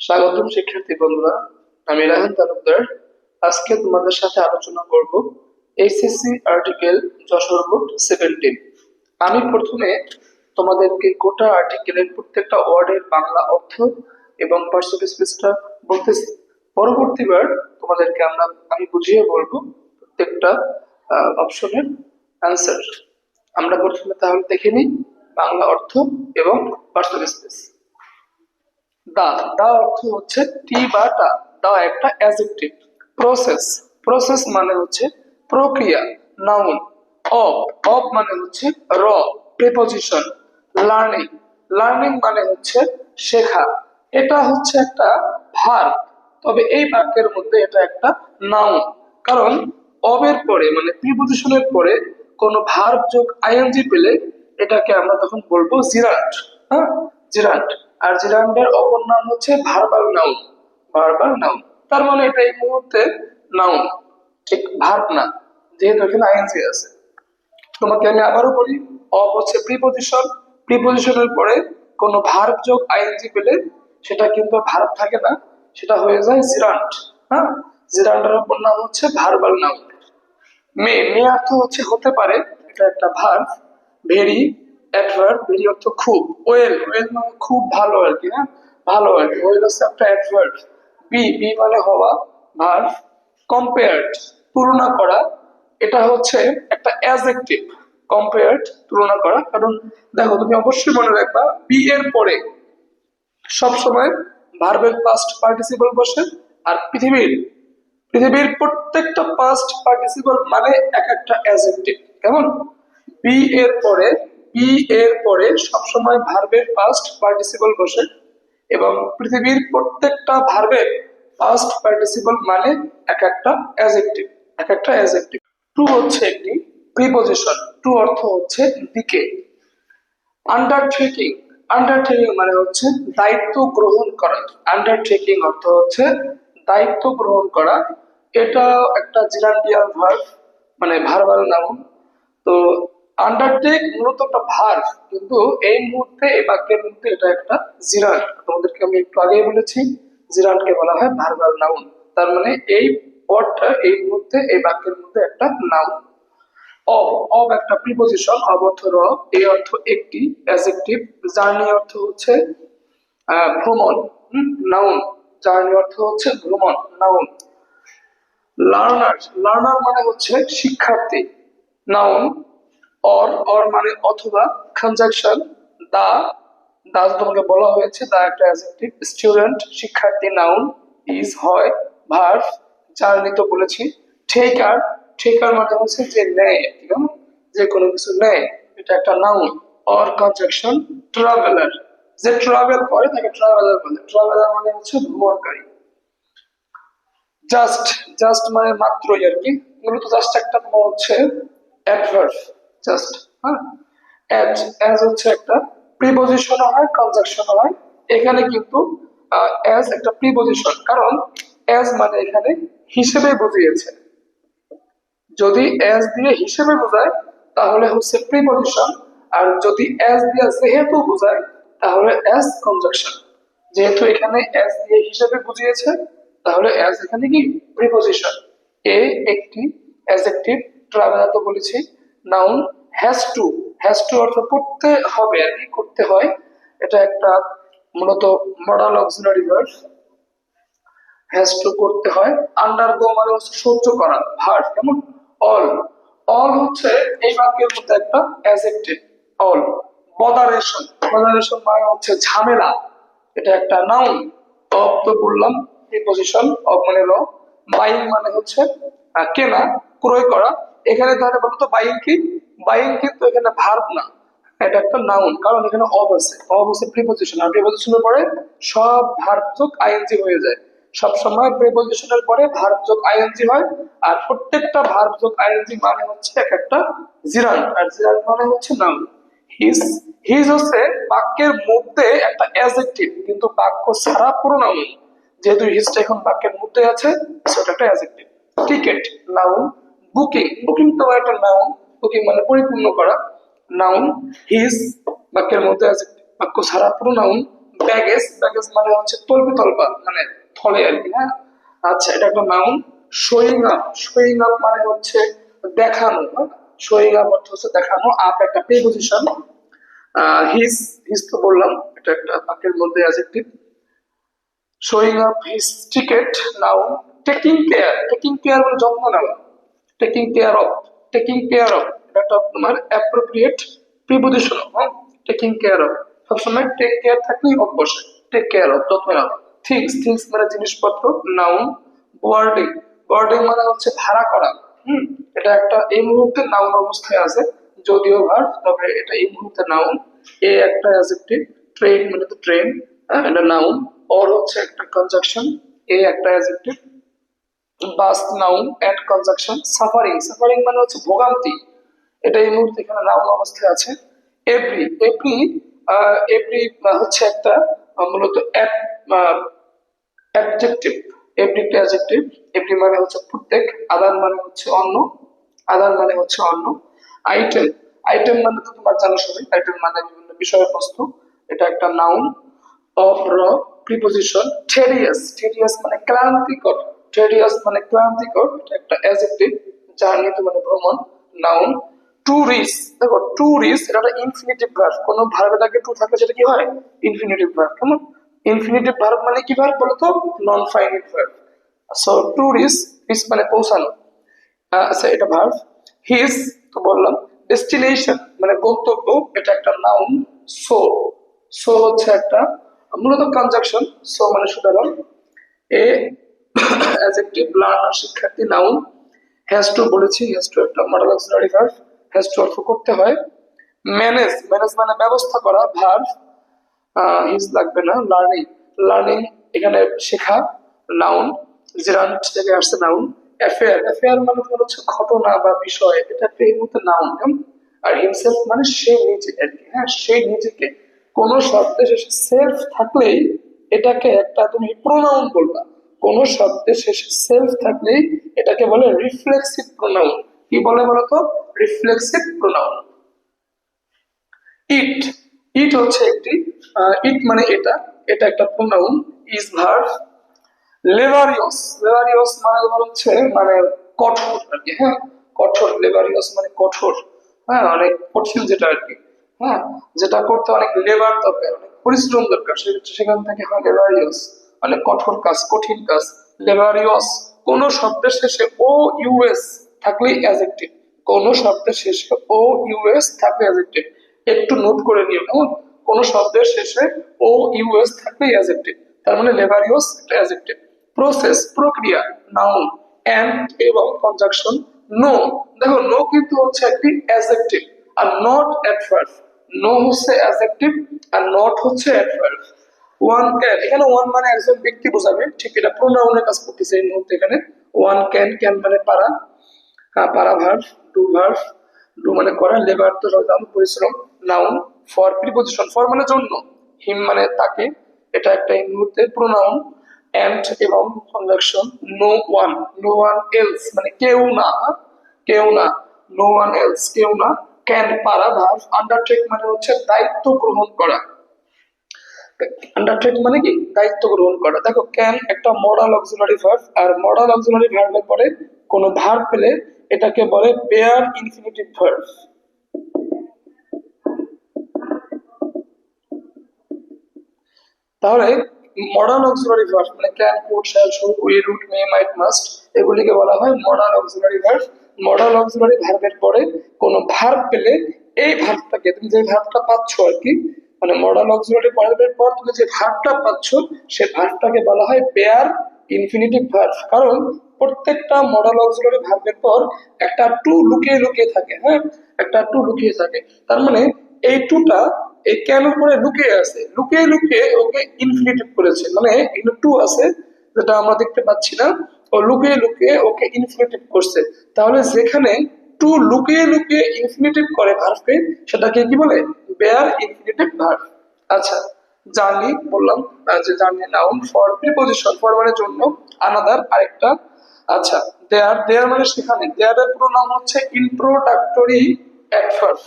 স্বাগতম শিক্ষার্থী বন্ধুরা, আমি রাহান তালুকদার। আজকে তোমাদের সাথে আলোচনা করব এইচএসসি আর্টিকেল যশোর বোর্ড 17। আমি প্রথমে তোমাদেরকে গোটা আর্টিকেলের প্রত্যেকটা ওয়ার্ডের বাংলা অর্থ এবং পার্সোনাল বলতেছি। পরবর্তীবার তোমাদেরকে আমি বুঝিয়ে বলবো প্রত্যেকটা অপশনের অ্যান্সার। আমরা প্রথমে তাহলে দেখে নিই বাংলা অর্থ এবং পার্সোনাল স্পেস। দা দা অর্থ হচ্ছে টি বা টা। দা একটা অ্যাডজেক্টিভ। প্রসেস প্রসেস মানে হচ্ছে প্রক্রিয়া, নাউন। অব অব মানে হচ্ছে র, প্রিপজিশন। লার্নিং লার্নিং মানে হচ্ছে শেখা। এটা হচ্ছে একটা ভার্ব, তবে এই বাক্যের মধ্যে এটা একটা নাউন। কারণ অবের পরে মানে প্রিপজিশনের পরে কোনো ভার্ব যোগ আইএনজি পেলে এটাকে আমরা তখন বলবো জিরান্ড। হ্যাঁ, জিরান্ড। আর জিরান্ডের অপর নাম হচ্ছে ভার্বাল নাউন। ভার্বাল নাউন তার মানে এটা এই মুহূর্তে নাউন, ঠিক ভার্ব না, যেহেতু এখানে আইএনজি আছে। তোমাকে আমি আবারও বলি, অব হচ্ছে প্রিপজিশন। প্রিপজিশনের পরে কোনো ভার্ব যোগ আইএনজি পেলে সেটা কিন্তু ভার্ব থাকে না, সেটা হয়ে যায় জিরান্ড। হ্যাঁ, জিরান্ডের অপর নাম হচ্ছে ভার্বাল নাউন। মে মে অর্থ হচ্ছে হতে পারে, এটা একটা ভার্ব। ভেরি অ্যাডভার্ব, ভেরি অর্থ খুব। ওয়েল ওয়েল মানে খুব ভালো আর কি। হ্যাঁ, ভালো আর কি। ওয়েল হচ্ছে একটা অ্যাডভার্ব। বি বি মানে হওয়া, ভার্ব। কম্পেয়ার্ড তুলনা করা, এটা হচ্ছে একটা অ্যাডজেক্টিভ। কম্পেয়ার্ড তুলনা করা। কারণ দেখো, তুমি অবশ্যই মনে রাখবা বি এর পরে সব সময় ভার্বের পাস্ট পার্টিসিপল বসে। আর পৃথিবীর পৃথিবীর প্রত্যেকটা পাস্ট পার্টিসিপল মানে এক একটা অ্যাডজেক্টিভ। কেমন? বি এর পরে বি এর পরে সবসময় ভার্বের পাস্ট পার্টিসিপল বসে এবং পৃথিবীর প্রত্যেকটা ভার্বের পাস্ট পার্টিসিপল মানে এক একটা অ্যাডজেক্টিভ। এক একটা অ্যাডজেক্টিভ। টু হচ্ছে একটি প্রিপজিশন। টু অর্থ হচ্ছে দিকে। আন্ডারটেকিং আন্ডারটেকিং মানে হচ্ছে দায়িত্ব গ্রহণ করা। আন্ডারটেকিং অর্থ হচ্ছে দায়িত্ব গ্রহণ করা। এটা একটা জিরান্ডিয়াল ভার্ব, মানে ভার্বাল নাউন। তো আন্ডারটেক মূলত একটা ভার্ব, কিন্তু এই মুহূর্তে এই বাক্যের মধ্যে এটা একটা জিরান্ড। তোমাদেরকে আমি একটু আগেই বলেছি জিরান্ডকে বলা হয় ভার্বাল নাউন। তার মানে এই ওয়ার্ডটা এই মুহূর্তে এই বাক্যের মধ্যে একটা নাউন। অব অব একটা প্রিপজিশন। অব অর্থ র, এই অর্থ একটি অ্যাডজেক্টিভ। জার্নি অর্থ হচ্ছে ভ্রমণ, নাউন। জার্নি অর্থ হচ্ছে ভ্রমণ, নাউন। লার্নার লার্নার মানে হচ্ছে শিক্ষার্থী, নাউন। অর মানে অথবা, কনজাংশন। দা দা তোমাকে বলা হয়েছে, দা একটা অ্যাডজেক্টিভ। স্টুডেন্ট শিক্ষার্থী, নাউন। ইজ হয়, ভার্ব। জার্নি তো বলেছি। টেকার টেকার মানে হচ্ছে যে নেয়, ঠিক আছে, যে কোনো কিছু নেয়, এটা একটা নাউন। Or conjunction. ট্রাভেলার যে ট্রাভেল করে তাকে ট্রাভেলার বলে। ট্রাভেলার মানে হচ্ছে ভ্রমণকারী। জাস্ট জাস্ট মানে মাত্রই আর কি। মূলত জাস্ট একটা তোমার হচ্ছে অ্যাডভার্ব। জাস্ট, হ্যাঁ। অ্যাজ হচ্ছে একটা প্রিপজিশন হয়, কনজাংশন হয়। এখানে কিন্তু অ্যাজ একটা প্রিপজিশন, কারণ অ্যাজ মানে এখানে হিসেবে বুঝিয়েছে। যদি অ্যাজ দিয়ে হিসেবে বোঝায় তাহলে হচ্ছে প্রিপজিশন, আর যদি অ্যাজ দিয়ে যেহেতু বোঝায় তাহলে অ্যাজ কনজাংশন। যেহেতু এখানে অ্যাজ দিয়ে হিসেবে বুঝিয়েছে তাহলে অ্যাজ এখানে কি প্রিপজিশন। এ একটি অ্যাডজেক্টিভ। ট্রাভেলার তো বলেছি, নাউন। হ্যাজ টু অর্থ করতে হবে আর কি, করতে হয়। এটা একটা মূলত modal auxiliary verb. Has to করতে হয়। আন্ডারগো মানে হচ্ছে সহ্য করা, ভার্ব। কেমন? অল অল হচ্ছে এই বাক্যের মধ্যে একটা অ্যাডজেক্টিভ। অল। বদারেশন বদারেশন মানে হচ্ছে ঝামেলা, এটা একটা নাউন। অফ তো বললাম প্রিপজিশন, অফ মানে ল। বাইং মানে হচ্ছে কেনা, ক্রয় করা। এখানে তাহলে বলতো বাইং কি? বাইং কিন্তু এখানে ভার্ব না, এটা একটা নাউন, কারণ এখানে অব আছে। অব হচ্ছে প্রিপজিশন, আর প্রিপজিশনের পরে সব ভার্ব যোগ আইএনজি হয়ে যায়। সব সময় প্রিপজিশনের পরে ভার্ব যোগ আইএনজি হয়। আর প্রত্যেকটা ভার্ব যোগ আইএনজি মানে হচ্ছে এক একটা জিরান্ড, আর জিরান্ড মানে হচ্ছে নাউন। হিজ হিজ হচ্ছে বাক্যের মধ্যে একটা অ্যাডজেক্টিভ, কিন্তু বাক্য ছাড়া পুরো নাউন। যেহেতু হিজটা এখন বাক্যের মধ্যে আছে সেটা একটা adjective. Ticket, noun. Booking booking তো একটা নাউন। বুকিং মানে পরিপূর্ণ করা, নাউন। হিজ বাক্যের মধ্যে আছে, বাক্য ছাড়া পুরো নাউন। ব্যাগেজ, ব্যাগেজ মানে হচ্ছে তলবি তলবা মানে থলে আর কি, হ্যাঁ। আচ্ছা, এটা একটা noun. Showing up, showing up মানে হচ্ছে দেখানো, শোয়িং আপ অর্থ হচ্ছে দেখানো। আপ একটা প্রিপজিশন। হিজ, হিজ তো বললাম এটা একটা বাক্যের মধ্যে adjective. Showing up his ticket, noun. Taking care, taking care মানে যত্ন নেওয়া। Taking care of, taking care of এটা তোমার অ্যাপ্রোপ্রিয়েট প্রিপজিশন। হ্যাঁ, টেকিং কেয়ার অফ সবসময় টেক কেয়ার থাকলেই অফ বসে, টেক কেয়ার অফ যত্ন নেওয়া। থিংস, থিংস মানে জিনিসপত্র, নাউন। বোয়ার্ডিং, বোয়ার্ডিং মানে হচ্ছে ভাড়া করা। এটা একটা এই মুহূর্তে নাউন অবস্থায় আছে, যদিও ভার্ব, তবে এটা এই মুহূর্তে নাউন। এ একটা অ্যাডজেক্টিভ, ট্রেন মানে তো ট্রেন, এটা নাউন। অর হচ্ছে একটা কনজাংশন, এ একটা adjective. Bus noun and conjunction. Suffering, suffering মানে হচ্ছে ভোগান্তি, এটা এই মুহূর্তে এখানে নাউন অবস্থায় আছে। এভরি, এভরি, এভরি হচ্ছে একটা মূলত অ্যাডজেক্টিভ, এভরি একটা অ্যাডজেক্টিভ। এভরি মানে হচ্ছে প্রত্যেক, আদার মানে হচ্ছে অন্য, আদার মানে হচ্ছে অন্য। আইটেম, আইটেম মানে তো তোমার জানা সবাই, আইটেম মানে বিভিন্ন বিষয়বস্তু, এটা একটা নাউন। অফ র প্রিপজিশন। টেডিয়াস, টেডিয়াস মানে ক্লান্তিকর, টেডিয়াস মানে ক্লান্তিকর, এটা একটা অ্যাডজেক্টিভ। জার্নি তো মানে ভ্রমণ, নাউন। টুরিস্ট, দেখো টুরিস্ট এটা একটা ইনফিনিটিভ ভার্ব, কোন ভার্বের আগে টু থাকলে সেটা কি হয়? Infinitive verb. কেমন? ইনফিনিটিভ ভার্ব মানে কি ভার্ব বলো তো? Non finite verb. So tourist, is মানে পৌঁছানো। আচ্ছা, এটা ভার্ব। হিজ তো বললাম। ডেস্টিনেশন মানে গন্তব্য, এটা একটা নাউন। সো, সো হচ্ছে একটা মূলত কনজাংশন। সো মানে সুতরাং। এ অ্যাডজেক্টিভ, লার্নার শিক্ষার্থী, নাউন। হ্যাজ টু বলেছি, হ্যাজ টু একটা modal auxiliary verb, has to অর্থ করতে হয়। ম্যানেজ, ম্যানেজ মানে ব্যবস্থা করা, ভার্ব। হিজ লাগবে না। লার্নিং, লার্নিং এখানে শেখা, নাউন। জেরান্ট থেকে আসছে নাউন। অ্যাফেয়ার, অ্যাফেয়ার মানে তোমার হচ্ছে ঘটনা বা বিষয়, এটা একটা এই মুহূর্তে নাউন। আর হিমসেলফ মানে সে নিজে আর কি, হ্যাঁ, সে নিজেকে। কোন শব্দে শেষে সেলফ থাকলেই এটাকে একটা তুমি প্রোনাউন বলবা। কোন শব্দে শেষে সেলফ থাকলেই এটাকে বলে রিফ্লেক্সিভ প্রোনাউন। কি বলে বলতো? Reflexive pronoun. ইট, ইট হচ্ছে একটি, ইট মানে এটা, এটা একটা pronoun. Is verb. Laborious, laborious মানে ধর হচ্ছে মানে কঠোর আর কি, হ্যাঁ, কঠোর। লেবারিয়স মানে কঠোর, হ্যাঁ, অনেক কঠিন যেটা আর কি, হ্যাঁ, যেটা করতে অনেক লেবার দরকার, অনেক পরিশ্রম দরকার, সেখান থেকে হয় লেবারিয়স, অনেক কঠোর কাজ, কঠিন কাজ। লেবারিয়স। কোন শব্দের শেষে ও ইউএস থাকলেই অ্যাডজেক্টিভ, কোন শব্দের শেষে ও ইউএস থাকলে অ্যাডজেক্টিভ। একটু নোট করে নিও কেমন? কোন শব্দের শেষে ও ইউএস থাকলেই অ্যাডজেক্টিভ, তার মানে লেবারিয়স একটা অ্যাডজেক্টিভ। প্রসেস, প্রক্রিয়া, নাউন। এন্ড এবং কনজাংশন। নো, দেখো নো কিন্তু হচ্ছে একটি অ্যাডজেক্টিভ আর নট অ্যাডভার্ব। নো হচ্ছে অ্যাডজেক্টিভ আর নট হচ্ছে অ্যাডভার্ব। ওয়ান ক্যান, এখানে ওয়ান মানে একজন ব্যক্তি বোঝাবে, ঠিক এটা প্রোনাউনের কাজ করতেছে এই মুহূর্তে এখানে। ওয়ান ক্যান, ক্যান মানে পারা, পারা ভার্ব। ডু ভার্ব, ডু মানে করা। লেবার তো দাম পরিশ্রম, নাউন। ফর প্রিপজিশন, ফর মানে জন্য। হিম মানে তাকে, এটা একটা এই মুহূর্তে প্রোনাউন। এন্ড এবং conjunction. No one, no one else মানে কেউ না, কেউ না। নো ওয়ান এলস কেউ না। ক্যান পারা ভার্ব। আন্ডারটেক মানে হচ্ছে দায়িত্ব গ্রহণ করা, আন্ডারটেক মানে কি দায়িত্ব গ্রহণ করা। দেখো ক্যান একটা মডাল অক্সিলারি ভার্ব, আর মডাল অক্সিলারি ভার্বের পরে কোন ভার্ব পেলে এটাকে বলে পেয়ার ইনফিনিটিভ ভার্ব। তাহলে মডাল অক্সিলারি ভার্ব মানে can, could, shall, should, will, would, may, might, must, এগুলিকে বলা হয় modal auxiliary verb. Modal auxiliary ভার্বের পরে কোন ভার্ব পেলে এই ভার্বটাকে, তুমি যে ভার্বটা পাচ্ছ আর কি, মানে মডাল অক্সিলারি ভার্বের পর তুমি যে ভার্বটা পাচ্ছ সেই ভার্বটাকে বলা হয় পেয়ার ইনফিনিটিভ ভার্ব। কারণ প্রত্যেকটা মডাল অক্সিলারি ভার্বের পর একটা টু লুকিয়ে লুকিয়ে থাকে, হ্যাঁ, একটা টু লুকিয়ে থাকে। তার মানে এই টুটা এই ক্যান উপরে লুকিয়ে আছে, লুকিয়ে লুকিয়ে ওকে ইনফিনিটিভ করেছে, মানে এখানে টু আছে যেটা আমরা দেখতে পাচ্ছি না, ও লুকিয়ে লুকিয়ে ওকে ইনফিনিটিভ করছে। তাহলে যেখানে টু লুকিয়ে লুকিয়ে ইনফিনিটিভ করে ভার্বকে সেটাকে কি বলে? Bare infinitive verb. আচ্ছা, জার্নি বললাম, যে journey noun. For preposition, for মানে জন্য। আনাদার আরেকটা। আচ্ছা, দেয়ার, দেয়ার মানে সেখানে। দেয়ার এর পুরো নাম হচ্ছে ইন্ট্রোডাক্টরি অ্যাডভার্ব।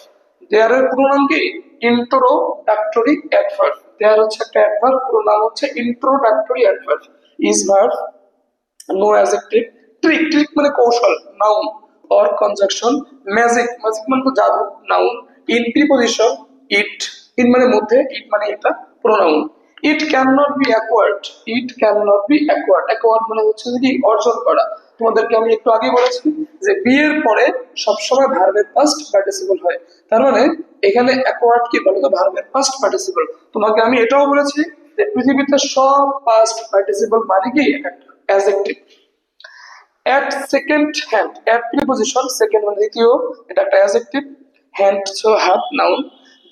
দেয়ার এর পুরো নাম কি? Introductory adverb. দেয়ার হচ্ছে একটা অ্যাডভার্ব, পুরো নাম হচ্ছে introductory adverb. Is verb, no adjective, trick, trick মানে কৌশল, noun, or conjunction, magic, magic মানে তো জাদু, noun, in preposition, it, in মানে মধ্যে, ইট মানে এটা, pronoun. It can not be acquired, it can not be acquired, acquired মানে হচ্ছে কি অর্জন করা। তোমাদেরকে আমি একটু আগে বলেছি যে বি এর পরে সবসময় ভার্বের পাস্ট পার্টিসিপল হয়, তার মানে এখানে অ্যাকোয়ার্ড কি বলতো, ভার্বের পাস্ট পার্টিসিপল। তোমাকে আমি এটাও বলেছি যে পৃথিবীতে সব পাস্ট পার্টিসিপল মানে কি adjective. at second hand, at preposition second মানে দ্বিতীয়, এটা একটা অ্যাডজেক্টিভ, হ্যান্ড সো হাত, noun,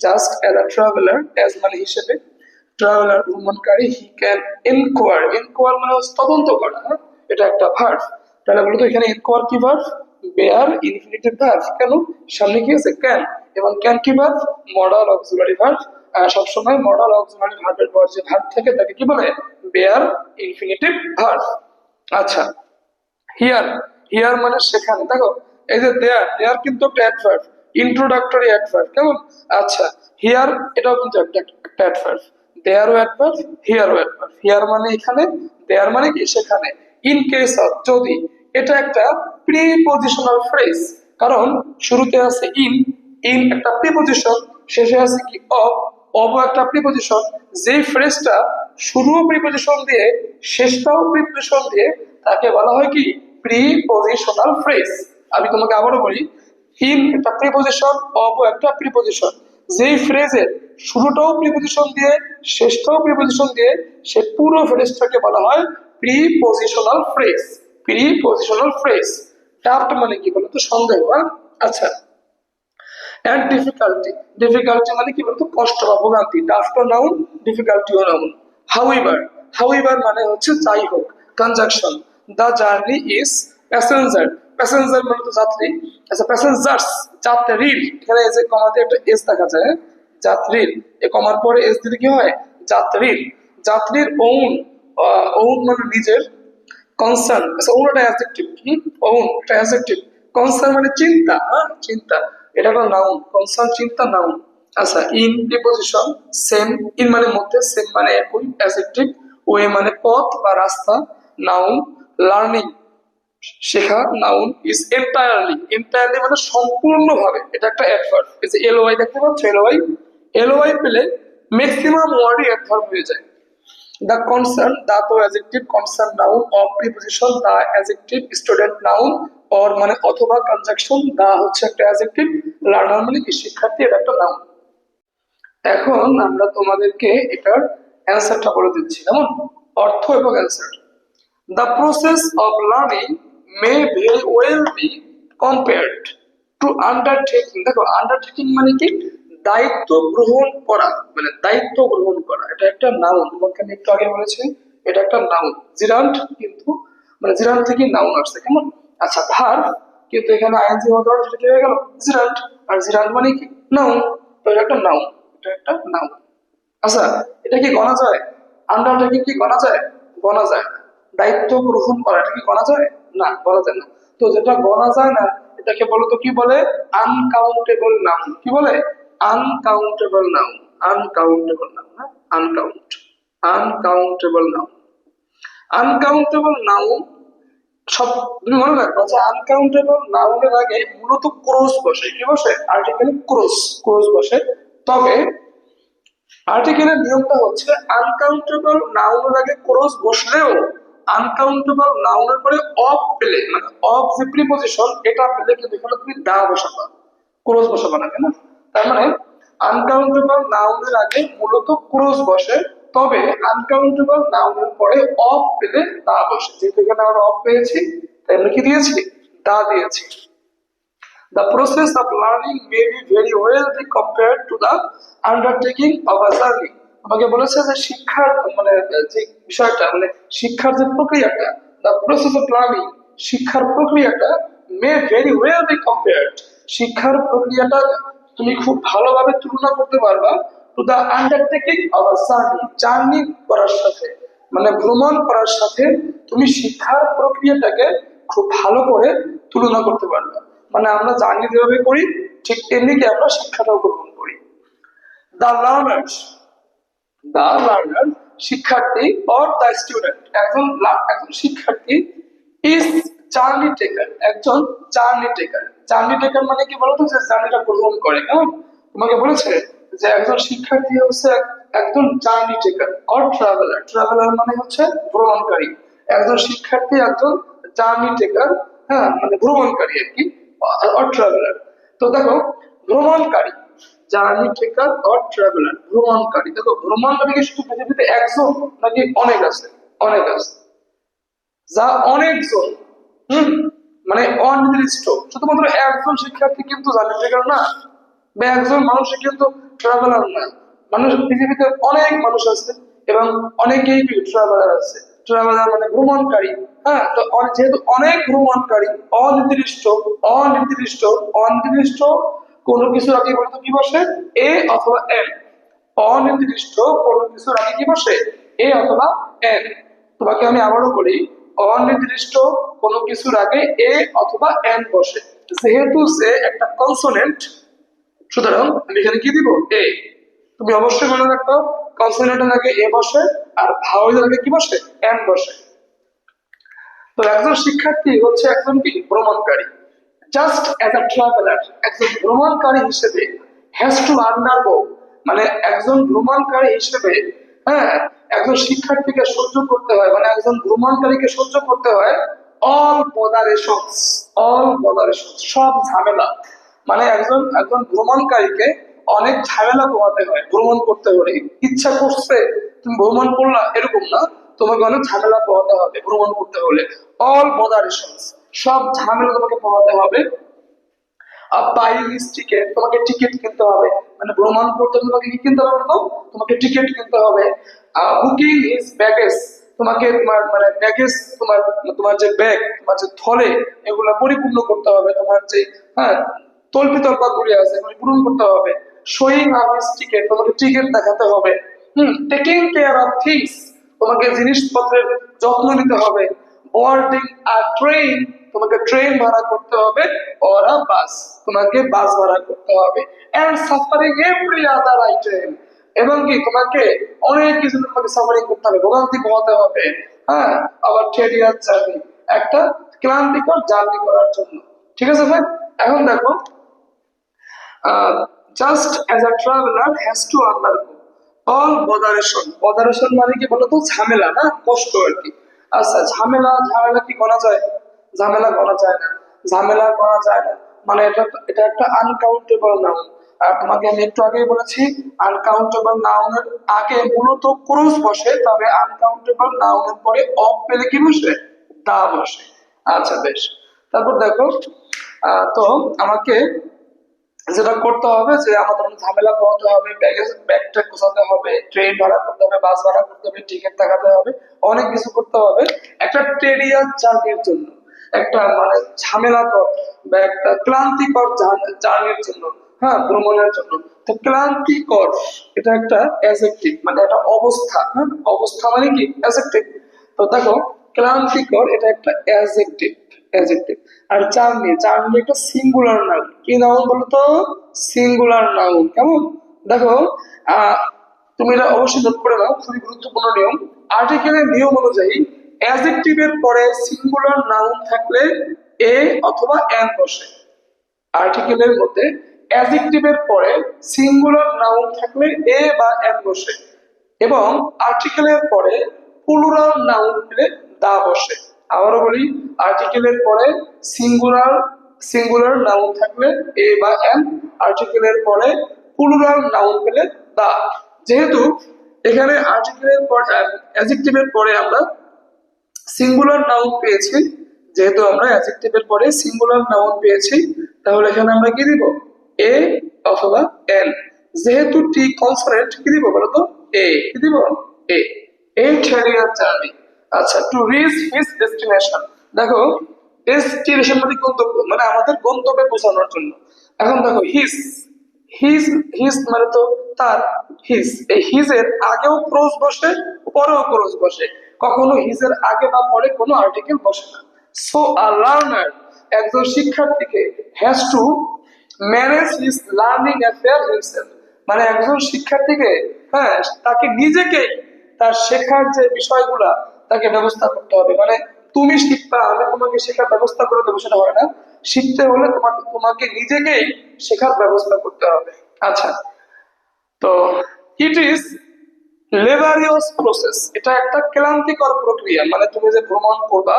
just as a traveller, as মানে হিসেবে, ট্রাভেলার ভ্রমণকারী, হি ক্যান ইনকোয়ার, ইনকোয়ার মানে তদন্ত করা, হ্যাঁ? এটা একটা ভার্ব। তাহলে বলতো এখানে ইনকোয়ার কি ভার্ব, বেয়ার ইনফিনিটিভ ভার্ব, কেন সামনে কি আছে ক্যান, এবং ক্যান কি ভার্ব, মডাল অক্সিলারি ভার্ব। সবসময় মডাল অক্সিলারি ভার্বের পর যে ভার্ব থাকে তাকে কি বলে, বেয়ার ইনফিনিটিভ ভার্ব। আচ্ছা, হিয়ার, হিয়ার মানে সেখানে, দেখো এই যে দেয়ার, দেয়ার কিন্তু একটা অ্যাডভার্ব, ইন্ট্রোডাক্টরি অ্যাডভার্ব, কেমন? আচ্ছা, হিয়ার এটাও কিন্তু একটা অ্যাডভার্ব, দেয়ারও অ্যাডভার্ব, হিয়ারও অ্যাডভার্ব। হিয়ার মানে এখানে, দেয়ার মানে কি সেখানে, ইন কেস অফ যদি, এটা একটা প্রিপজিশনাল ফ্রেজ, কারণ শুরুতে আছে ইন, ইন একটা প্রিপজিশন, শেষে আছে কি অফ, অব একটা প্রিপজিশন। যেই ফ্রেজটা শুরুও প্রিপজিশন দিয়ে শেষটাও প্রিপজিশন দিয়ে তাকে বলা হয় কি প্রিপজিশনাল ফ্রেজ। আমি তোমাকে আবারও বলি, ইন একটা প্রিপজিশন, অব একটা প্রিপজিশন, যেই ফ্রেজের শুরুটাও প্রিপজিশন দিয়ে শেষটাও প্রিপজিশন দিয়ে সে পুরো ফ্রেজটাকে বলা হয় prepositional phrase, prepositional phrase. Doubt মানে কি বলতো, সন্দেহ, হ্যাঁ? আচ্ছা, and difficulty, difficulty মানে কি বলতো, কষ্ট বা ভোগান্তি, টাফ নাউন, ডিফিকাল্টি ও নাউন। however, however মানে হচ্ছে যাই হোক, conjunction, the journey is passenger, passenger মানে তো যাত্রী, আচ্ছা প্যাসেঞ্জার্স, যাত্রীর, এখানে এই যে কমাতে একটা এস দেখা যায়, যাত্রীর, এই কমার পরে এস দিলে কি হয়, যাত্রীর, যাত্রীর own, own মানে নিজের, কনসার্ন, আচ্ছা ওন একটা অ্যাডজেক্টিভ, কি ওন একটা অ্যাডজেক্টিভ, কনসার্ন মানে চিন্তা, হ্যাঁ চিন্তা, এটা একটা নাউন, কনসার্ন চিন্তা, নাউন। আচ্ছা, ইন প্রিপজিশন, সেম, ইন মানে মধ্যে, সেম মানে একই, অ্যাডজেক্টিভ, ওয়ে মানে পথ বা রাস্তা, নাউন, লার্নিং শেখা, নাউন, ইজ এন্টায়ারলি, এন্টায়ারলি মানে সম্পূর্ণভাবে, এটা একটা অ্যাডভার্ব। এই যে এলওয়াই দেখতে পাচ্ছ, এলওয়াই, এলওয়াই পেলে ম্যাক্সিমাম ওয়ার্ডই অ্যাডভার্ব হয়ে যায়। The concern, the তো adjective, concern noun, of preposition, the adjective, student noun, or মানে অথবা conjunction, the হচ্ছে একটা adjective, learner মানে কি শিক্ষার্থী, এটা একটা noun। এখন আমরা তোমাদেরকে এটার অ্যান্সারটা বলে দিচ্ছি, কেমন, অর্থ এবং answer. The process of learning may very well be compared to undertaking, দেখো undertaking মানে কি, দায়িত্ব গ্রহণ করা, মানে দায়িত্ব গ্রহণ করা, এটা একটা নাউন, তোমাকে আমি একটু আগে বলেছি এটা একটা নাউন। জিরান্ট কিন্তু মানে জিরান্ট থেকে নাউন আসছে, কেমন? আচ্ছা, ভার্ব কিন্তু এখানে আইএনজি হওয়ার কারণে সেটা কি হয়ে গেল জিরান্ট, আর জিরান্ট মানে কি নাউন, তো এটা একটা নাউন, এটা একটা নাউন। আচ্ছা, এটা কি গণা যায়, আন্ডারটেকিং কি গণা যায়, গণা যায় না। দায়িত্ব গ্রহণ করা, এটা কি গণা যায় না, গণা যায় না। তো যেটা গণা যায় না এটাকে বলো তো কি বলে, আনকাউন্টেবল নাউন, কি বলে, আনকাউন্টেবল নাউন, আনকাউন্টেবল নাউন, হ্যাঁ uncount, uncountable noun, uncountable noun. সব তুমি মনে রাখবো যে আনকাউন্টেবল নাউনের আগে মূলত ক্রস বসে, কি বসে, আর্টিকেল ক্রস, ক্রস বসে। তবে আর্টিকেলের নিয়মটা হচ্ছে আনকাউন্টেবল নাউনের আগে ক্রস বসলেও আনকাউন্টেবল নাউনের পরে অফ পেলে, মানে অফ যে প্রিপজিশন এটা পেলে কিন্তু এখানে তুমি দা বসাবা, ক্রস বসাবা না, কেন? তার মানে আনকাউন্টেবল নাউনের আগে মূলত ক্রস বসে, তবে আনকাউন্টেবল নাউনের পরে অফ পেলে দা বসে। যেহেতু এখানে আমরা অফ পেয়েছি তাই আমরা কি দিয়েছি, দা দিয়েছি। The process of learning may be very well be compared to the undertaking of a journey. আমাকে বলেছে যে শিক্ষার মানে যে বিষয়টা, মানে শিক্ষার যে প্রক্রিয়াটা, the process of learning, শিক্ষার প্রক্রিয়াটা may very well be compared, শিক্ষার প্রক্রিয়াটা তুমি খুব ভালোভাবে তুলনা করতে পারবা to the undertaking of a journey, journey করার সাথে, মানে ভ্রমণ করার সাথে তুমি শিক্ষার প্রক্রিয়াটাকে খুব ভালো করে তুলনা করতে পারবে। মানে আমরা জার্নি যেভাবে করি ঠিক তেমনি কি আমরা শিক্ষাটাও গ্রহণ করি। The learners, দ্য লার্নার শিক্ষার্থী অর দ্য স্টুডেন্ট একজন শিক্ষার্থী ইজ জার্নি টেকার, একজন জার্নি টেকার মানে কি বলতো, যে জার্নিটা গ্রহণ করে। কেমন তোমাকে বলেছে যে একজন শিক্ষার্থী হচ্ছে একজন জার্নি টেকার অর ট্রাভেলার মানে হচ্ছে ভ্রমণকারী। একজন শিক্ষার্থী একজন জার্নি টেকার, হ্যাঁ মানে ভ্রমণকারী আর কি, অর ট্রাভেলার। তো দেখো ভ্রমণকারী, জার্নি টেকার অর ট্রাভেলার, ভ্রমণকারী। দেখো ভ্রমণকারী কি শুধু পৃথিবীতে একজন নাকি অনেক আছে? অনেক আছে, যা অনেকজন। হম মানে অনির্দিষ্ট, শুধুমাত্র একজন শিক্ষার্থী কিন্তু জার্নি টেকার না, বা একজন মানুষ কিন্তু ট্রাভেলার না। মানুষ পৃথিবীতে অনেক মানুষ আছে এবং অনেকেই ট্রাভেলার আছে। ট্রাভেলার মানে ভ্রমণকারী। হ্যাঁ, তো যেহেতু অনেক ভ্রমণকারী, অনির্দিষ্ট অনির্দিষ্ট অনির্দিষ্ট কোনো কিছুর আগে বলতো কি বসে? এ অথবা এন। অনির্দিষ্ট কোনো কিছুর আগে কি বসে? এ অথবা এন। তোমাকে আমি আবারও বলি, অনির্দিষ্ট কোনো কিছুর আগে এ অথবা এন বসে। যেহেতু সে একটা কনসোনেন্ট, সুতরাং আমি এখানে কি দিব? এ। তুমি অবশ্যই মনে রাখো, কনসোনেন্টের আগে এ বসে আর ভাওয়েলের আগে কি বসে? এন বসে। তো একজন শিক্ষার্থী হচ্ছে একজন কি? ভ্রমণকারী। জাস্ট অ্যাজ আ ট্রাভেলার, একজন ভ্রমণকারী হিসেবে, হ্যাজ টু আন্ডারগো মানে একজন ভ্রমণকারী হিসেবে, হ্যাঁ একজন শিক্ষার্থীকে সহ্য করতে হয়, মানে একজন ভ্রমণকারীকে সহ্য করতে হয় অল বদারেশনস, সব ঝামেলা। মানে একজন একজন ভ্রমণকারীকে অনেক ঝামেলা পোহাতে হয় ভ্রমণ করতে হলে। ইচ্ছা করছে তুমি ভ্রমণ করলা এরকম না, তোমাকে অনেক ঝামেলা পোহাতে হবে ভ্রমণ করতে হলে। অল বদারেশনস, সব ঝামেলা তোমাকে পোহাতে হবে। বাইং হিজ টিকেট, তোমাকে টিকিট কিনতে হবে। মানে ভ্রমণ করতে তোমাকে কি কিনতে হবে বলতো? তোমাকে টিকিট কিনতে হবে। বুকিং হিজ ব্যাগেজ, তোমাকে তোমার মানে ব্যাগেজ, তোমার তোমার যে ব্যাগ, তোমার যে থলে, এগুলো পরিপূর্ণ করতে হবে। তোমার যে হ্যাঁ তল্পি গুলি আছে এগুলি পূরণ করতে হবে। শোয়িং আপ হিজ টিকেট, তোমাকে টিকিট দেখাতে হবে। টেকিং কেয়ার অফ থিংস, তোমাকে জিনিসপত্রের যত্ন নিতে হবে। বোর্ডিং আ ট্রেন, তোমাকে ট্রেন ভাড়া করতে হবে। অর আ বাস, তোমাকে বাস ভাড়া করতে হবে। And suffering every other item, এবং কি তোমাকে অনেক কিছু তোমাকে সাফারিং করতে হবে, ভোগান্তি পোহাতে হবে। হ্যাঁ, আবার ট্রেডিয়ার জার্নি, একটা ক্লান্তিকর জার্নি করার জন্য। ঠিক আছে ভাই? এখন দেখো, just as a traveller has to undergo all botheration মানে কি বলতো? ঝামেলা, না কষ্ট আর কি। আচ্ছা, ঝামেলা ঝামেলা কি করা যায়? ঝামেলা করা যায় না, ঝামেলা করা যায় না। মানে এটা এটা একটা আনকাউন্টেবল নাউন। আর তোমাকে আমি একটু আগেই বলেছি, আনকাউন্টেবল নাউনের আগে মূলত ক্রস বসে, তবে আনকাউন্টেবল নাউনের পরে অফ পেলে কি বসে? দা বসে। আচ্ছা বেশ, তারপর দেখো, তো আমাকে যেটা করতে হবে যে আমাদের অনেক ঝামেলা পোহাতে হবে, ব্যাগটা গোছাতে হবে, ট্রেন ভাড়া করতে হবে, বাস ভাড়া করতে হবে, টিকিট দেখাতে হবে, অনেক কিছু করতে হবে একটা ট্রেডিয়ার জার্নির জন্য, একটা মানে ঝামেলাকর বা একটা ক্লান্তিকর জার্নির জন্য, হ্যাঁ ভ্রমণের জন্য। তো ক্লান্তিকর এটা একটা অ্যাডজেক্টিভ, মানে একটা অবস্থা। হ্যাঁ, অবস্থা মানে কি? অ্যাডজেক্টিভ। তো দেখো, ক্লান্তিকর এটা একটা অ্যাডজেক্টিভ। আর জার্নি একটা সিঙ্গুলার নাউন। কি নাউন বলতো? Singular noun. কেমন? দেখো, আহ তুমি এটা অবশ্যই নোট করে নাও, খুবই গুরুত্বপূর্ণ নিয়ম। আর্টিকেলের নিয়ম অনুযায়ী অ্যাডজেক্টিভের পরে সিঙ্গুলার নাউন থাকলে এ অথবা এন বসে। আর্টিকেলের মধ্যে অ্যাডজেক্টিভের পরে সিঙ্গুলার নাউন থাকলে এ বা এন বসে, এবং আর্টিকেলের পরে প্লুরাল নাউন পেলে দা বসে। আবারও বলি, আর্টিকেলের পরে সিঙ্গুলার সিঙ্গুলার নাউন থাকলে এ বা এন, আর্টিকেলের পরে প্লুরাল নাউন পেলে দা। যেহেতু এখানে আর্টিকেলের পর অ্যাডজেক্টিভের পরে আমরা সিঙ্গুলার নাউন পেয়েছি, যেহেতু আমরা অ্যাডজেক্টিভের পরে সিঙ্গুলার নাউন পেয়েছি, তাহলে এখানে আমরা কি দিব? এ অথবা এন। যেহেতু টি কনসোনেন্ট, কি দিব বলতো? এ। কি দিব? এ। এ ট্রেডিয়ার জার্নি। আচ্ছা, টু রিচ হিজ ডেস্টিনেশন। দেখো, ডেস্টিনেশন মানে গন্তব্য, মানে আমাদের গন্তব্যে পৌঁছানোর জন্য। এখন দেখো, হিজ হিজ হিজ মানে তো তার। হিজ, এই হিজের আগেও ক্রস বসে, পরেও ক্রস বসে। কখনো হিজের আগে বা পরে কোনো আর্টিকেল বসে না। সো আ লার্নার, একজন শিক্ষার্থীকে has to manage his learning affair himself, মানে একজন শিক্ষার্থীকে হ্যাঁ, তাকে নিজেকেই তার শেখার যে বিষয়গুলা তাকে ব্যবস্থা করতে হবে। মানে তুমি শিখবা, আমি তোমাকে শেখার ব্যবস্থা করে দেবো, সেটা হয় না। শিখতে হলে তোমাকে নিজেকেই শেখার ব্যবস্থা করতে হবে। আচ্ছা, তো ইট ইজ লেবারিয়াস প্রসেস, এটা একটা ক্লান্তিকর প্রক্রিয়া। মানে তুমি যে ভ্রমণ করবা,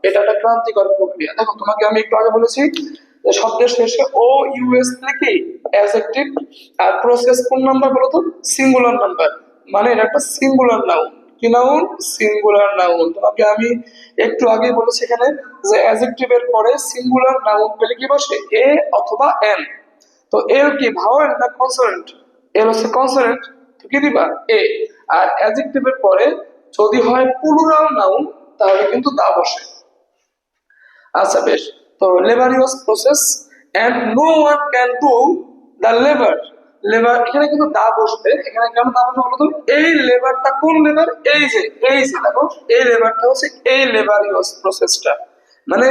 এটা একটা ক্লান্তিকর প্রক্রিয়া। দেখো, তোমাকে আমি একটু আগে বলেছি যে শব্দের শেষে ও ইউএস থেকে অ্যাডজেক্টিভ, আর প্রসেস কোন নাম্বার বলো তো? Singular number. মানে এটা একটা সিঙ্গুলার নাউন। কি নাউন? Singular noun. তোমাকে আমি একটু আগে বলেছি এখানে যে অ্যাডজেক্টিভের পরে সিঙ্গুলার নাউন পেলে কি বসে? এ অথবা এন। তো এর কি ভাওয়েল না কনসোনেন্ট? এর হচ্ছে কনসোনেন্ট, তো কি দিবা? এ। আর অ্যাডজেক্টিভের পরে যদি হয় প্লুরাল নাউন, তাহলে কিন্তু দা বসে। আচ্ছা, বেশ। তো laborious process and no one can do the labour. Labour এখানে কিন্তু দা বসবে। এখানে কেন দা বসবে বলো তো? এই লেবারটা কোন লেবার? এই যে দেখো, এই লেবারটা হচ্ছে এই লেবারিয়াস প্রসেসটা। মানে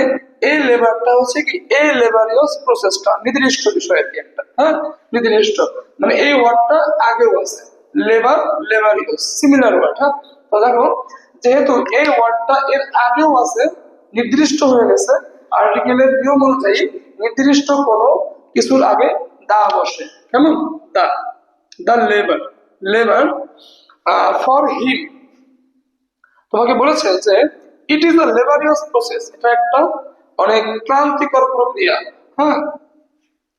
এই লেবারটা হচ্ছে কি, এই লেবারিয়াস প্রসেসটা নির্দিষ্ট বিষয় আর কি একটা, হ্যাঁ, নির্দিষ্ট। মানে এই ওয়ার্ডটা আগেও আছে, লেবার, লেবারিয়াস, সিমিলার ওয়ার্ড। হ্যাঁ, তো দেখো, যেহেতু এই ওয়ার্ডটা এর আগেও আছে, নির্দিষ্ট হয়ে গেছে, আর্টিকেলের নিয়ম অনুযায়ী নির্দিষ্ট কোনো কিছুর আগে দা বসে। কেমন? দা, দা লেবার, লেবার ফর হিম। তোমাকে বলেছে যে ইট ইজ আ লেবারিয়াস প্রসেস, এটা একটা অনেক ক্লান্তিকর প্রক্রিয়া। হ্যাঁ,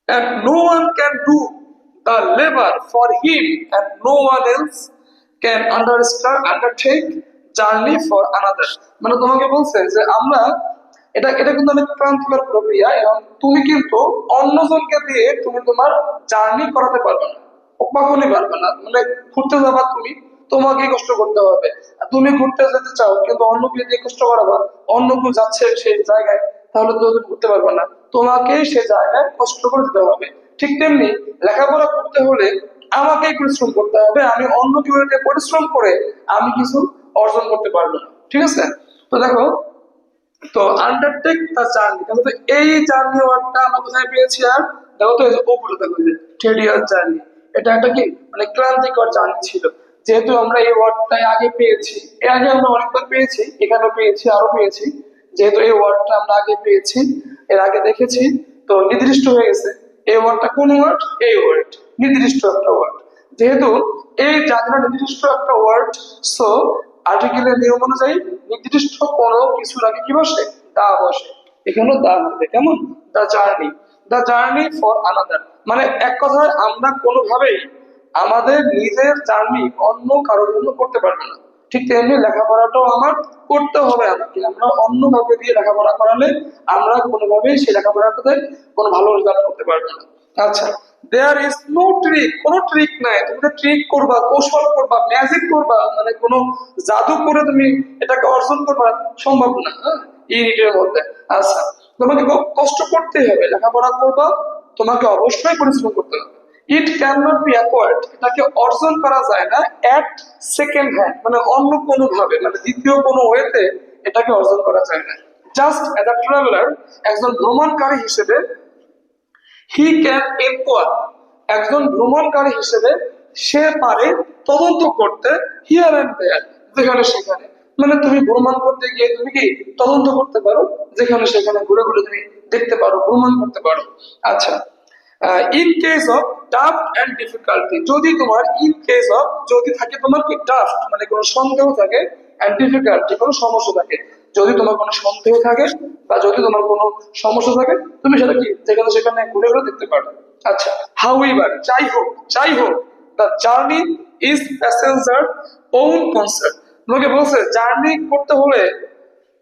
and no one can do the labor for him, and no one else can undertake journey for another। মানে তোমাকে বলছে যে আমরা, এটা এটা কিন্তু অনেক ক্লান্তিকর প্রক্রিয়া, এবং তুমি কিন্তু অন্যজনকে দিয়ে তুমি তোমার জার্নি করাতে পারবে না, কখনই পারবে না। মানে ঘুরতে যাবা তুমি, তোমাকে কষ্ট করতে হবে। আর তুমি ঘুরতে যেতে চাও কিন্তু অন্যকে দিয়ে কষ্ট করাবা, অন্য কেউ যাচ্ছে সেই জায়গায়, তাহলে তো তুমি ঘুরতে পারবে না, তোমাকেই সে জায়গায় কষ্ট করে দিতে হবে। ঠিক তেমনি লেখাপড়া করতে হলে আমাকেই পরিশ্রম করতে হবে, আমি অন্য কেউ পরিশ্রম করে আমি কিছু অর্জন করতে পারবো না। ঠিক আছে? তো দেখো, তো আন্ডারটেক দ্য জার্নি, দেখো তো এই জার্নি ওয়ার্ডটা আমরা কোথায় পেয়েছি? আর দেখো তো, এই যে ওপরে দেখো, যে টেডিয়াস জার্নি, এটা একটা কি, মানে ক্লান্তিকর জার্নি ছিল। যেহেতু আমরা এই ওয়ার্ডটাই আগে পেয়েছি, এর আগে আমরা অনেকবার পেয়েছি, এখানেও পেয়েছি, আরো পেয়েছি। যেহেতু এই ওয়ার্ডটা আমরা আগে পেয়েছি, এর আগে দেখেছি, তো নির্দিষ্ট হয়ে গেছে। এই ওয়ার্ডটা কোন ওয়ার্ড? এই ওয়ার্ড, নির্দিষ্ট একটা ওয়ার্ড। যেহেতু এই জার্নিটা নির্দিষ্ট একটা ওয়ার্ড, সো আর্টিকেলের নিয়ম অনুযায়ী নির্দিষ্ট কোনো কিছুর আগে কি বসে? দা বসে। এখানেও দা হবে। কেমন? The journey, the journey for another. মানে এক কথায় আমরা কোনোভাবেই আমাদের নিজের জার্নি অন্য কারোর জন্য করতে পারবো না। ঠিক তেমনি লেখাপড়াটাও আমার করতে হবে আমাকে। আমরা অন্য কাউকে দিয়ে লেখাপড়া করালে আমরা কোনোভাবেই সেই লেখাপড়াটাতে কোনো ভালো রেজাল্ট করতে পারবো না। আচ্ছা, দেয়ার ইজ নো ট্রিক, কোনো ট্রিক নাই। তুমি তো ট্রিক করবা, কৌশল করবা, ম্যাজিক করবা, মানে কোনো জাদু করে তুমি এটাকে অর্জন করবা, সম্ভব না। হ্যাঁ, এই রিটের মধ্যে। আচ্ছা, তোমাকে খুব কষ্ট করতেই হবে, লেখাপড়া করবা, তোমাকে অবশ্যই পরিশ্রম করতে হবে। ইট ক্যান নট বি অ্যাকোয়ার্ড, এটাকে অর্জন করা যায় না এট সেকেন্ড হ্যান্ড, মানে অন্য কোনো ভাবে, মানে দ্বিতীয় কোনো ওয়েতে এটাকে অর্জন করা যায় না। জাস্ট অ্যাজ আ ট্রাভেলার, একজন ভ্রমণকারী হিসেবে, হি ক্যান এনকোয়ার, একজন ভ্রমণকারী হিসেবে সে পারে তদন্ত করতে, হিয়ার এন্ড দেয়ার, যেখানে সেখানে। মানে তুমি ভ্রমণ করতে গিয়ে তুমি কি তদন্ত করতে পারো, যেখানে সেখানে ঘুরে ঘুরে তুমি দেখতে পারো, ভ্রমণ করতে পারো। আচ্ছা, in case of tough and difficulty, যদি তোমার, ইন কেস অফ যদি থাকে তোমার কি টাফ, মানে কোনো সন্দেহ থাকে, এন্ড ডিফিকাল্টি কোনো সমস্যা থাকে, যদি তোমার কোনো সন্দেহ থাকে বা যদি তোমার কোনো সমস্যা থাকে, তুমি সেটা কি যেখানে সেখানে ঘুরে ঘুরে দেখতে পারো। আচ্ছা, হাউএভার, যাই হোক, যাই হোক, the journey is passenger own concern. তোমাকে বলছে জার্নি করতে হলে,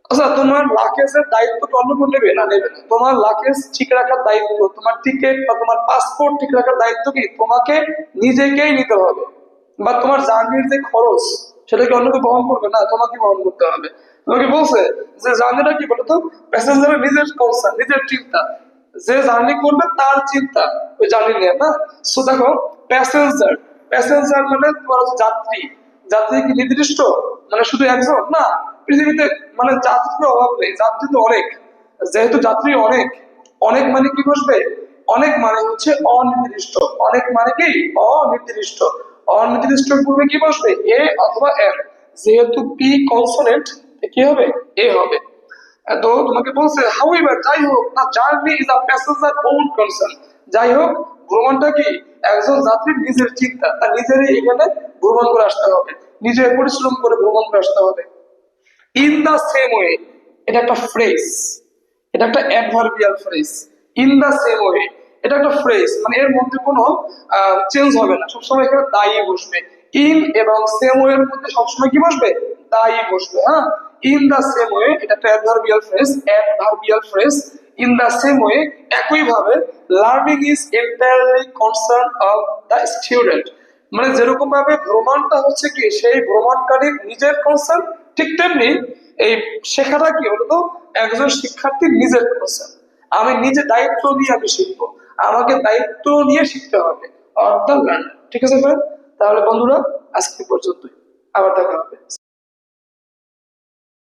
আচ্ছা, তোমার লাকেজের দায়িত্ব তো অন্য কেউ নেবে না? নেবে না। তোমার লাকেজ ঠিক রাখার দায়িত্ব, তোমার টিকিট বা তোমার পাসপোর্ট ঠিক রাখার দায়িত্ব কি তোমাকে নিজেকেই নিতে হবে। বা তোমার জার্নির যে খরচ, সেটা কি অন্য কেউ বহন করবে না? তোমাকে বহন করতে হবে। তোমাকে বলছে যে জার্নিটা কি বলতো, প্যাসেঞ্জারের নিজের কনসার্ন, নিজের চিন্তা, যে জার্নি করবে তার চিন্তা ওই জার্নি নিয়ে না। সো দেখো, প্যাসেঞ্জার, প্যাসেঞ্জার মানে তোমার হচ্ছে যাত্রী। যাত্রী কি নির্দিষ্ট, মানে শুধু একজন না? পৃথিবীতে মানে যাত্রীর অভাব নেই, যাত্রী তো অনেক। যেহেতু যাত্রী অনেক, অনেক মানে কি বসবে? অনেক মানে হচ্ছে অনির্দিষ্ট, অনেক মানে কি অনির্দিষ্ট। অনির্দিষ্ট পূর্বে কি বসবে, এ অথবা এম। যেহেতু পি কনসোনেন্ট, কি হবে, এ হবে। তো তোমাকে বলছে হাউএভার, যাই হোক, না journey is a passenger own concern. যাই হোক, ভ্রমণটা কি একজন যাত্রীর নিজের চিন্তা, তার নিজেরই এখানে ভ্রমণ করে আসতে হবে, নিজের পরিশ্রম করে ভ্রমণ করে আসতে হবে। ইন দা সেম ওয়ে, এটা একটা ফ্রেজ, এটা একটা adverbial phrase. In the same way, এটা একটা ফ্রেজ, মানে এর মধ্যে কোনো চেঞ্জ হবে না, সবসময় এখানে দায়ী বসবে। ইন এবং সেম ওয়ে এর মধ্যে সবসময় কি বসবে, দায়ী বসবে। হ্যাঁ, ইন দা সেম ওয়ে, এটা একটা adverbial phrase, adverbial phrase. In the same way, একই ভাবে, learning is entirely concern of the student. মানে যেরকম ভাবে ভ্রমণটা হচ্ছে কি সেই ভ্রমণকারীর নিজের কনসার্ন, ঠিক তেমনি এই শেখাটা কি বলতো একজন শিক্ষার্থীর নিজের কনসার্ন। আমি নিজে দায়িত্ব নিয়ে আমি শিখবো, আমাকে দায়িত্ব নিয়ে শিখতে হবে, অর্থাৎ লার্নার। ঠিক আছে ফ্রেন্ড, তাহলে বন্ধুরা আজকে পর্যন্তই, আবার দেখা হবে।